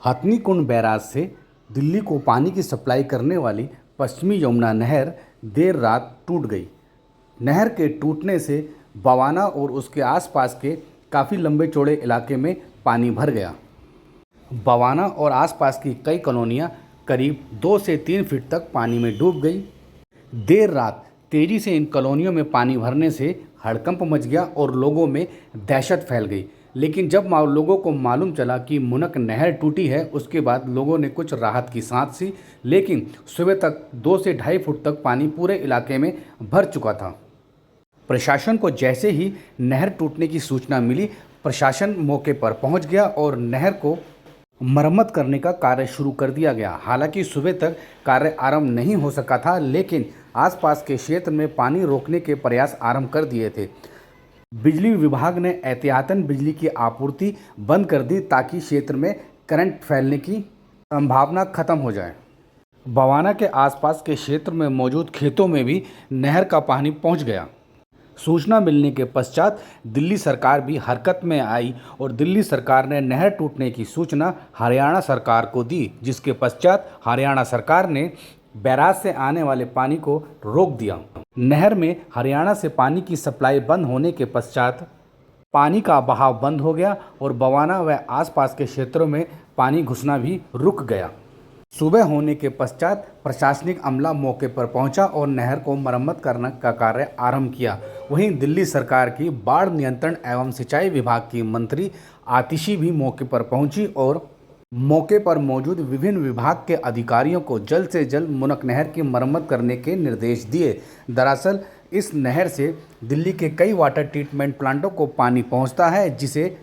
हथनी कुंड barrage से दिल्ली को पानी की सप्लाई करने वाली पश्चिमी यमुना नहर देर रात टूट गई। नहर के टूटने से बवाना और उसके आसपास के काफ़ी लंबे चौड़े इलाके में पानी भर गया। बवाना और आसपास की कई कॉलोनियां करीब 2 से 3 फीट तक पानी में डूब गई। देर रात तेज़ी से इन कॉलोनियों में पानी भरने से हड़कंप मच गया और लोगों में दहशत फैल गई। लेकिन जब लोगों को मालूम चला कि मुनक नहर टूटी है, उसके बाद लोगों ने कुछ राहत की सांस ली। लेकिन सुबह तक 2 से 2.5 फुट तक पानी पूरे इलाके में भर चुका था। प्रशासन को जैसे ही नहर टूटने की सूचना मिली, प्रशासन मौके पर पहुंच गया और नहर को मरम्मत करने का कार्य शुरू कर दिया गया। हालांकि सुबह तक कार्य आरंभ नहीं हो सका था, लेकिन आसपास के क्षेत्र में पानी रोकने के प्रयास आरंभ कर दिए थे। बिजली विभाग ने एहतियातन बिजली की आपूर्ति बंद कर दी ताकि क्षेत्र में करंट फैलने की संभावना खत्म हो जाए। बवाना के आसपास के क्षेत्र में मौजूद खेतों में भी नहर का पानी पहुंच गया। सूचना मिलने के पश्चात दिल्ली सरकार भी हरकत में आई और दिल्ली सरकार ने नहर टूटने की सूचना हरियाणा सरकार को दी, जिसके पश्चात हरियाणा सरकार ने बैराज से आने वाले पानी को रोक दिया। नहर में हरियाणा से पानी की सप्लाई बंद होने के पश्चात पानी का बहाव बंद हो गया और बवाना व आसपास के क्षेत्रों में पानी घुसना भी रुक गया। सुबह होने के पश्चात प्रशासनिक अमला मौके पर पहुंचा और नहर को मरम्मत करने का कार्य आरंभ किया। वहीं दिल्ली सरकार की बाढ़ नियंत्रण एवं सिंचाई विभाग की मंत्री आतिशी भी मौके पर पहुंची और मौके पर मौजूद विभिन्न विभाग के अधिकारियों को जल्द से जल्द मुनक नहर की मरम्मत करने के निर्देश दिए। दरअसल इस नहर से दिल्ली के कई वाटर ट्रीटमेंट प्लांटों को पानी पहुंचता है, जिसे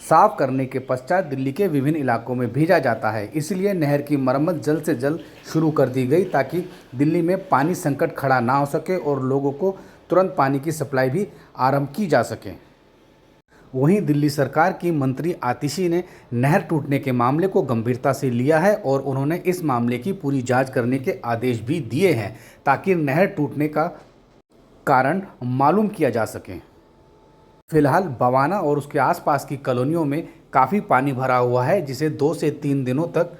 साफ करने के पश्चात दिल्ली के विभिन्न इलाकों में भेजा जाता है। इसलिए नहर की मरम्मत जल्द से जल्द शुरू कर दी गई ताकि दिल्ली में पानी संकट खड़ा ना हो सके और लोगों को तुरंत पानी की सप्लाई भी आरंभ की जा सके। वहीं दिल्ली सरकार की मंत्री आतिशी ने नहर टूटने के मामले को गंभीरता से लिया है और उन्होंने इस मामले की पूरी जांच करने के आदेश भी दिए हैं ताकि नहर टूटने का कारण मालूम किया जा सके। फिलहाल बवाना और उसके आसपास की कॉलोनियों में काफ़ी पानी भरा हुआ है, जिसे 2 से 3 दिनों तक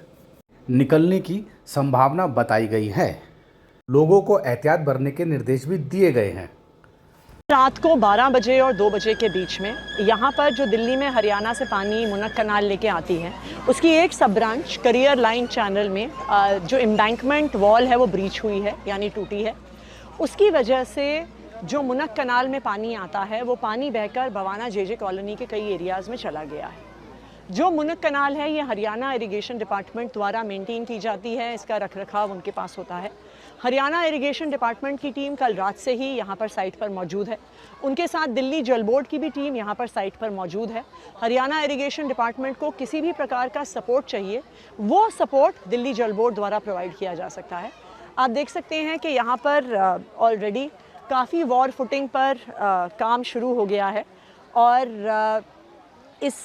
निकलने की संभावना बताई गई है। लोगों को एहतियात बरतने के निर्देश भी दिए गए हैं। रात को 12 बजे और 2 बजे के बीच में यहाँ पर जो दिल्ली में हरियाणा से पानी मुनक कनाल लेके आती है, उसकी एक सब ब्रांच करियर लाइन चैनल में जो एम्बैंकमेंट वॉल है वो ब्रीच हुई है, यानी टूटी है। उसकी वजह से जो मुनक कनाल में पानी आता है वो पानी बहकर बवाना जेजे कॉलोनी के कई एरियाज़ में चला गया है। जो मुनक कनाल है ये हरियाणा इरिगेशन डिपार्टमेंट द्वारा मेंटेन की जाती है, इसका रखरखाव उनके पास होता है। हरियाणा इरिगेशन डिपार्टमेंट की टीम कल रात से ही यहाँ पर साइट पर मौजूद है। उनके साथ दिल्ली जल बोर्ड की भी टीम यहाँ पर साइट पर मौजूद है। हरियाणा इरिगेशन डिपार्टमेंट को किसी भी प्रकार का सपोर्ट चाहिए, वो सपोर्ट दिल्ली जल बोर्ड द्वारा प्रोवाइड किया जा सकता है। आप देख सकते हैं कि यहाँ पर ऑलरेडी काफ़ी वॉर फुटिंग पर काम शुरू हो गया है और इस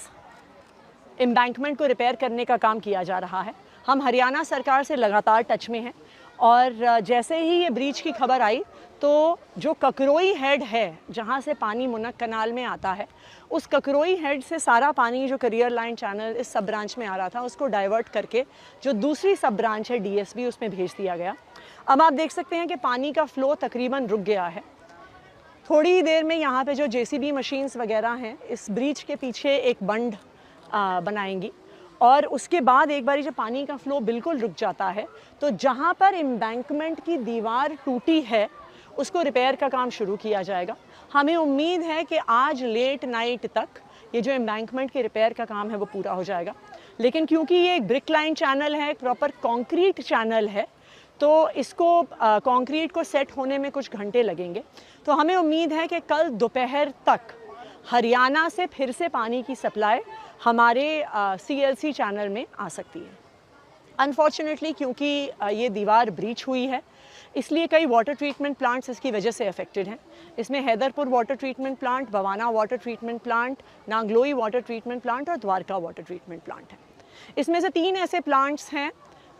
एम्बैंकमेंट को रिपेयर करने का काम किया जा रहा है। हम हरियाणा सरकार से लगातार टच में हैं और जैसे ही ये ब्रीच की खबर आई तो जो ककरोई हेड है जहाँ से पानी मुनक कनाल में आता है, उस ककरोई हेड से सारा पानी जो करियर लाइन चैनल इस सब ब्रांच में आ रहा था उसको डाइवर्ट करके जो दूसरी सब ब्रांच है डीएसबी, उसमें भेज दिया गया। अब आप देख सकते हैं कि पानी का फ्लो तकरीबन रुक गया है। थोड़ी ही देर में यहाँ पे जो जेसीबी मशीन्स वगैरह हैं इस ब्रीच के पीछे एक बंड बनाएंगी और उसके बाद एक बारी जब पानी का फ्लो बिल्कुल रुक जाता है तो जहाँ पर एम्बैंकमेंट की दीवार टूटी है उसको रिपेयर का काम शुरू किया जाएगा। हमें उम्मीद है कि आज लेट नाइट तक ये जो एम्बैंकमेंट के रिपेयर का काम है वो पूरा हो जाएगा। लेकिन क्योंकि ये एक ब्रिक लाइन चैनल है, एक प्रॉपर कॉन्क्रीट चैनल है, तो इसको कंक्रीट को सेट होने में कुछ घंटे लगेंगे। तो हमें उम्मीद है कि कल दोपहर तक हरियाणा से फिर से पानी की सप्लाई हमारे सीएलसी चैनल में आ सकती है। अनफॉर्चुनेटली क्योंकि ये दीवार ब्रीच हुई है, इसलिए कई वाटर ट्रीटमेंट प्लांट्स इसकी वजह से अफेक्टेड हैं। इसमें Haiderpur water treatment plant, Bawana water treatment plant, Nangloi water treatment plant और द्वारका वाटर ट्रीटमेंट प्लांट है। इसमें से 3 ऐसे प्लांट्स हैं,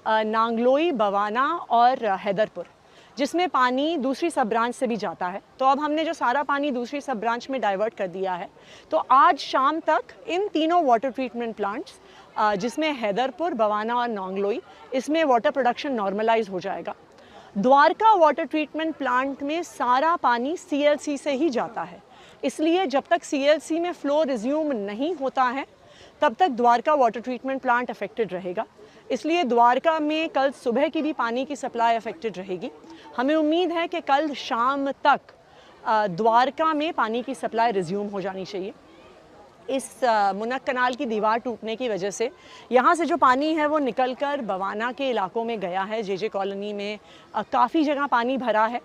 नांगलोई, बवाना और हैदरपुर, जिसमें पानी दूसरी सब ब्रांच से भी जाता है। तो अब हमने जो सारा पानी दूसरी सब ब्रांच में डाइवर्ट कर दिया है, तो आज शाम तक इन तीनों वाटर ट्रीटमेंट प्लांट्स जिसमें हैदरपुर, बवाना और नौंगलोई, इसमें वाटर प्रोडक्शन नॉर्मलाइज हो जाएगा। द्वारका वाटर ट्रीटमेंट प्लांट में सारा पानी CLC से ही जाता है, इसलिए जब तक CLC में फ्लो रिज्यूम नहीं होता है तब तक Dwarka water treatment plant affected रहेगा। इसलिए द्वारका में कल सुबह की भी पानी की सप्लाई अफेक्टेड रहेगी। हमें उम्मीद है कि कल शाम तक द्वारका में पानी की सप्लाई रिज्यूम हो जानी चाहिए। इस मुनक कनाल की दीवार टूटने की वजह से यहाँ से जो पानी है वो निकलकर बवाना के इलाकों में गया है। JJ कॉलोनी में काफ़ी जगह पानी भरा है।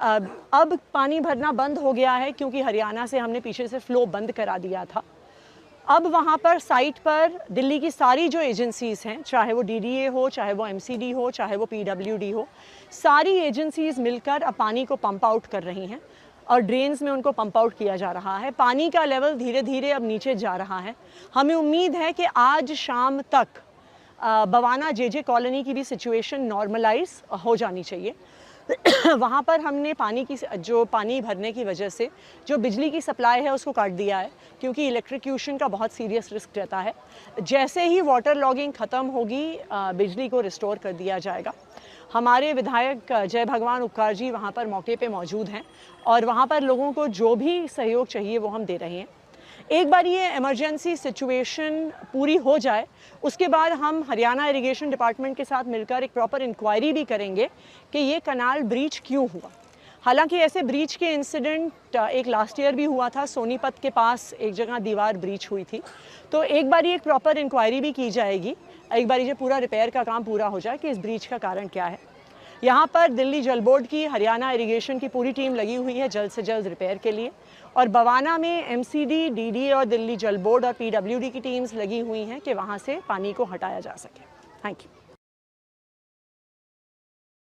अब पानी भरना बंद हो गया है क्योंकि हरियाणा से हमने पीछे से फ़्लो बंद करा दिया था। अब वहाँ पर साइट पर दिल्ली की सारी जो एजेंसीज़ हैं, चाहे वो DDA हो, चाहे वो MCD हो, चाहे वो PWD हो, सारी एजेंसीज़ मिलकर अब पानी को पंप आउट कर रही हैं और ड्रेन्स में उनको पंप आउट किया जा रहा है। पानी का लेवल धीरे धीरे अब नीचे जा रहा है। हमें उम्मीद है कि आज शाम तक बवाना JJ कॉलोनी की भी सिचुएशन नॉर्मलाइज हो जानी चाहिए। वहाँ पर हमने पानी भरने की वजह से जो बिजली की सप्लाई है उसको काट दिया है क्योंकि इलेक्ट्रिक्यूशन का बहुत सीरियस रिस्क रहता है। जैसे ही वाटर लॉगिंग ख़त्म होगी बिजली को रिस्टोर कर दिया जाएगा। हमारे विधायक जय भगवान उपकार जी वहाँ पर मौके पे मौजूद हैं और वहाँ पर लोगों को जो भी सहयोग चाहिए वो हम दे रहे हैं। एक बार ये इमरजेंसी सिचुएशन पूरी हो जाए उसके बाद हम हरियाणा इरिगेशन डिपार्टमेंट के साथ मिलकर एक प्रॉपर इंक्वायरी भी करेंगे कि ये कनाल ब्रीच क्यों हुआ। हालांकि ऐसे ब्रीच के इंसिडेंट एक लास्ट ईयर भी हुआ था, सोनीपत के पास एक जगह दीवार ब्रीच हुई थी। तो एक बार ये एक प्रॉपर इंक्वायरी भी की जाएगी, एक बार ये पूरा रिपेयर का काम पूरा हो जाए कि इस ब्रीच का कारण क्या है। यहाँ पर दिल्ली जल बोर्ड की, हरियाणा इरिगेशन की पूरी टीम लगी हुई है जल्द से जल्द रिपेयर के लिए और बवाना में MCD, DDA और दिल्ली जल बोर्ड और PWD की टीम्स लगी हुई हैं कि वहाँ से पानी को हटाया जा सके। Thank you.